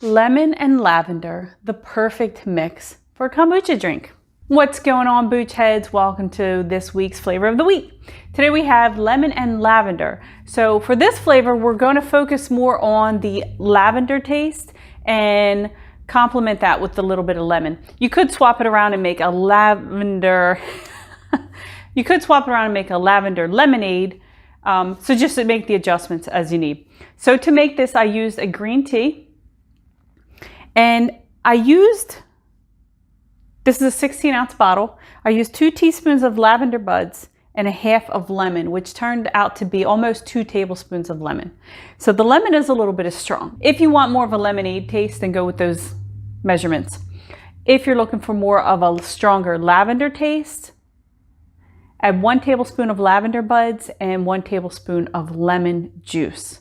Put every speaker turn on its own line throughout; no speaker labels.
Lemon and lavender, the perfect mix for a kombucha drink. What's going on, Booch heads? Welcome to this week's flavor of the week. Today we have lemon and lavender. So for this flavor, we're going to focus more on the lavender taste and complement that with a little bit of lemon. You could swap it around and make a lavender lemonade. So just to make the adjustments as you need. So to make this, I used a green tea. And this is a 16-ounce bottle. I used 2 teaspoons of lavender buds and a half of lemon, which turned out to be almost 2 tablespoons of lemon. So the lemon is a little bit strong. If you want more of a lemonade taste, then go with those measurements. If you're looking for more of a stronger lavender taste, add 1 tablespoon of lavender buds and 1 tablespoon of lemon juice.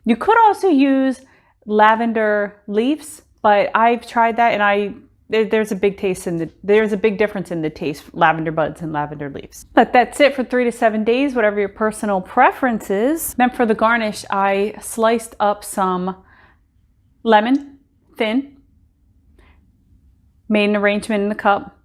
You could also use lavender leaves, but I've tried that and there's a big difference in the taste, lavender buds and lavender leaves. But that's it for 3 to 7 days, whatever your personal preference is. Then for the garnish, I sliced up some lemon thin, made an arrangement in the cup,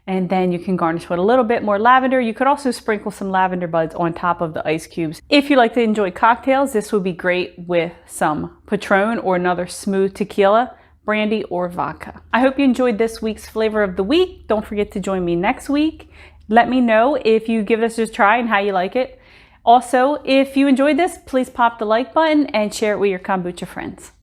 and then you can garnish with a little bit more lavender. You could also sprinkle some lavender buds on top of the ice cubes. If you like to enjoy cocktails, this would be great with some Patron or another smooth tequila, brandy, or vodka. I hope you enjoyed this week's flavor of the week. Don't forget to join me next week. Let me know if you give this a try and how you like it. Also, if you enjoyed this, please pop the like button and share it with your kombucha friends.